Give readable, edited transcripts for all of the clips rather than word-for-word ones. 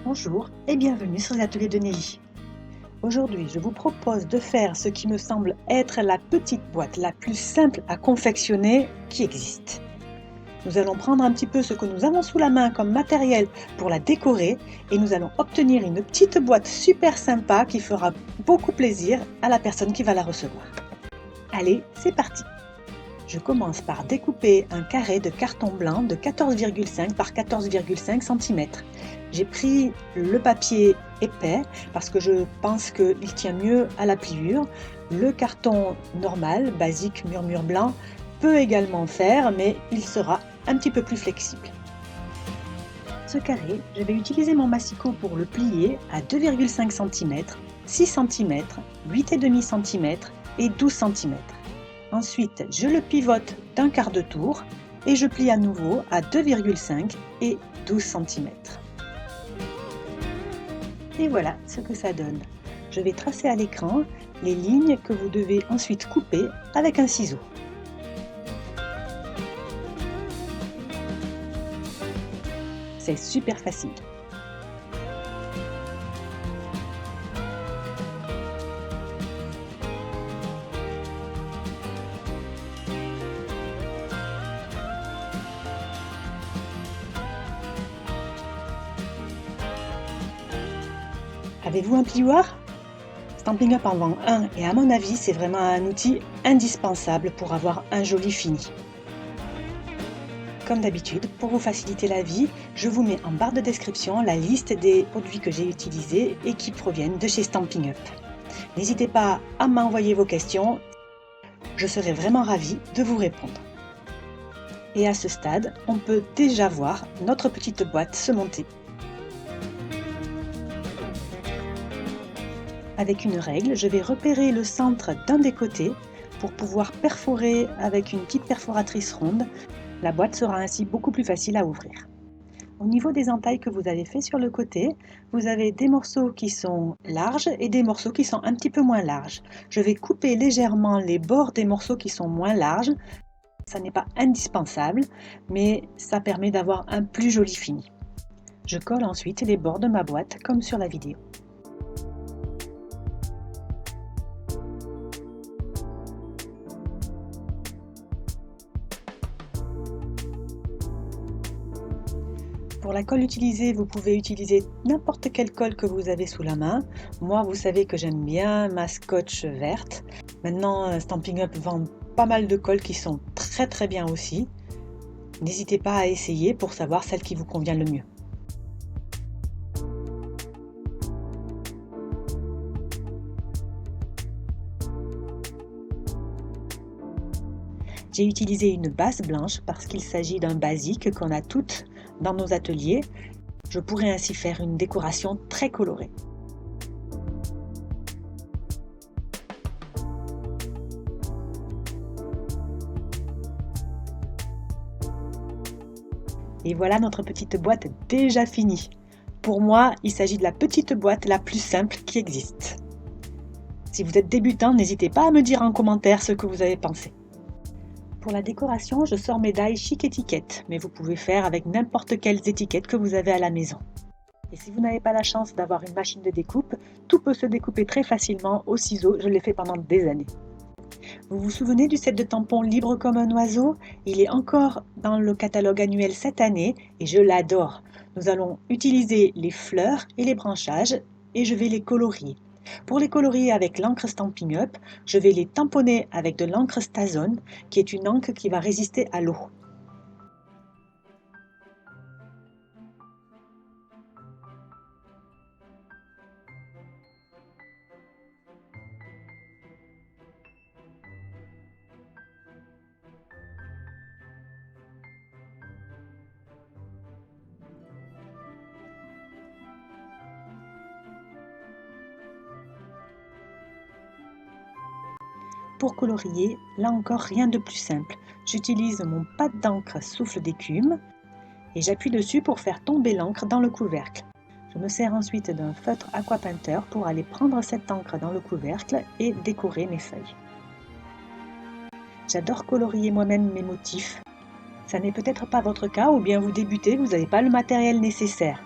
Bonjour et bienvenue sur les ateliers de Nelly. Aujourd'hui, je vous propose de faire ce qui me semble être la petite boîte la plus simple à confectionner qui existe. Nous allons prendre un petit peu ce que nous avons sous la main comme matériel pour la décorer et nous allons obtenir une petite boîte super sympa qui fera beaucoup plaisir à la personne qui va la recevoir. Allez, c'est parti! Je commence par découper un carré de carton blanc de 14,5 par 14,5 cm. J'ai pris le papier épais parce que je pense qu'il tient mieux à la pliure. Le carton normal, basique, murmure blanc, peut également faire, mais il sera un petit peu plus flexible. Ce carré, je vais utiliser mon massicot pour le plier à 2,5 cm, 6 cm, 8,5 cm et 12 cm. Ensuite, je le pivote d'un quart de tour et je plie à nouveau à 2,5 et 12 cm. Et voilà ce que ça donne. Je vais tracer à l'écran les lignes que vous devez ensuite couper avec un ciseau. C'est super facile. Avez-vous un plioir? Stampin' Up en vend un et à mon avis c'est vraiment un outil indispensable pour avoir un joli fini. Comme d'habitude, pour vous faciliter la vie, je vous mets en barre de description la liste des produits que j'ai utilisés et qui proviennent de chez Stampin' Up. N'hésitez pas à m'envoyer vos questions, je serai vraiment ravie de vous répondre. Et à ce stade, on peut déjà voir notre petite boîte se monter. Avec une règle, je vais repérer le centre d'un des côtés pour pouvoir perforer avec une petite perforatrice ronde. La boîte sera ainsi beaucoup plus facile à ouvrir. Au niveau des entailles que vous avez fait sur le côté, vous avez des morceaux qui sont larges et des morceaux qui sont un petit peu moins larges. Je vais couper légèrement les bords des morceaux qui sont moins larges. Ça n'est pas indispensable, mais ça permet d'avoir un plus joli fini. Je colle ensuite les bords de ma boîte comme sur la vidéo. Pour la colle utilisée, vous pouvez utiliser n'importe quelle colle que vous avez sous la main. Moi, vous savez que j'aime bien ma Scotch verte. Maintenant, Stampin' Up vend pas mal de colles qui sont très bien aussi. N'hésitez pas à essayer pour savoir celle qui vous convient le mieux. J'ai utilisé une base blanche parce qu'il s'agit d'un basique qu'on a toutes dans nos ateliers. Je pourrais ainsi faire une décoration très colorée. Et voilà notre petite boîte déjà finie. Pour moi, il s'agit de la petite boîte la plus simple qui existe. Si vous êtes débutant, n'hésitez pas à me dire en commentaire ce que vous avez pensé. Pour la décoration, je sors mes die Chic étiquettes, mais vous pouvez faire avec n'importe quelles étiquettes que vous avez à la maison. Et si vous n'avez pas la chance d'avoir une machine de découpe, tout peut se découper très facilement au ciseau, je l'ai fait pendant des années. Vous vous souvenez du set de tampons libre comme un oiseau? Il est encore dans le catalogue annuel cette année et je l'adore. Nous allons utiliser les fleurs et les branchages et je vais les colorier. Pour les colorier avec l'encre Stampin' Up, je vais les tamponner avec de l'encre Stazone, qui est une encre qui va résister à l'eau. Pour colorier, là encore rien de plus simple. J'utilise mon pad d'encre souffle d'écume et j'appuie dessus pour faire tomber l'encre dans le couvercle. Je me sers ensuite d'un feutre aqua painter pour aller prendre cette encre dans le couvercle et décorer mes feuilles. J'adore colorier moi-même mes motifs. Ça n'est peut-être pas votre cas ou bien vous débutez, vous n'avez pas le matériel nécessaire.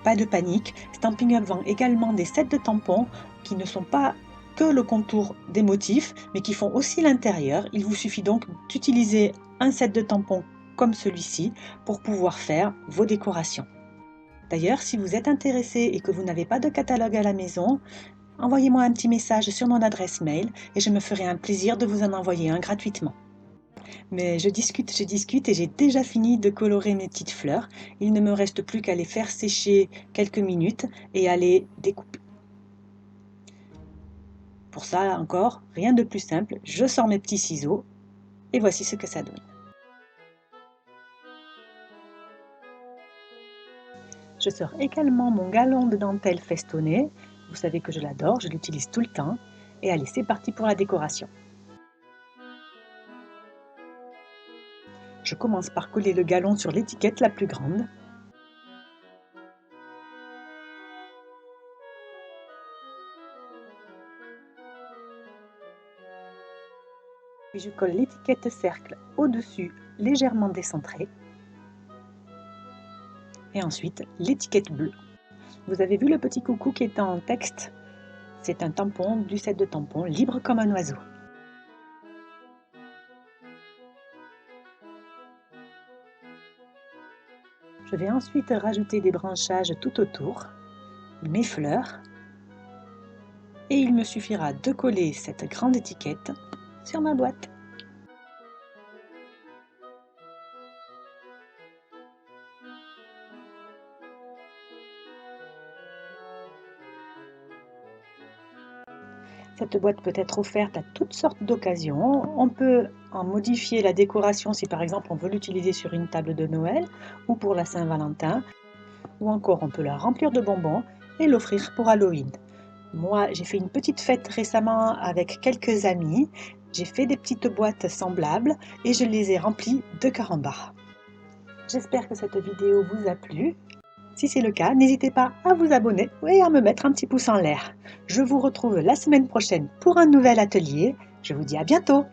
pas de panique, Stampin' Up vend également des sets de tampons qui ne sont pas que le contour des motifs, mais qui font aussi l'intérieur. Il vous suffit donc d'utiliser un set de tampons comme celui-ci pour pouvoir faire vos décorations. D'ailleurs, si vous êtes intéressé et que vous n'avez pas de catalogue à la maison, envoyez-moi un petit message sur mon adresse mail et je me ferai un plaisir de vous en envoyer un gratuitement. Mais je discute et j'ai déjà fini de colorer mes petites fleurs. Il ne me reste plus qu'à les faire sécher quelques minutes et à les découper. Pour ça encore, rien de plus simple, je sors mes petits ciseaux et voici ce que ça donne. Je sors également mon galon de dentelle festonné. Vous savez que je l'adore, je l'utilise tout le temps. Et allez, c'est parti pour la décoration. Je commence par coller le galon sur l'étiquette la plus grande. Puis je colle l'étiquette cercle au-dessus, légèrement décentrée. Et ensuite, l'étiquette bleue. Vous avez vu le petit coucou qui est en texte? C'est un tampon du set de tampons, libre comme un oiseau. Je vais ensuite rajouter des branchages tout autour, mes fleurs, et il me suffira de coller cette grande étiquette sur ma boîte. Cette boîte peut être offerte à toutes sortes d'occasions. On peut en modifier la décoration si par exemple on veut l'utiliser sur une table de Noël ou pour la Saint-Valentin. Ou encore on peut la remplir de bonbons et l'offrir pour Halloween. Moi, j'ai fait une petite fête récemment avec quelques amis. J'ai fait des petites boîtes semblables et je les ai remplies de carambars. J'espère que cette vidéo vous a plu. Si c'est le cas, n'hésitez pas à vous abonner et à me mettre un petit pouce en l'air. Je vous retrouve la semaine prochaine pour un nouvel atelier. Je vous dis à bientôt!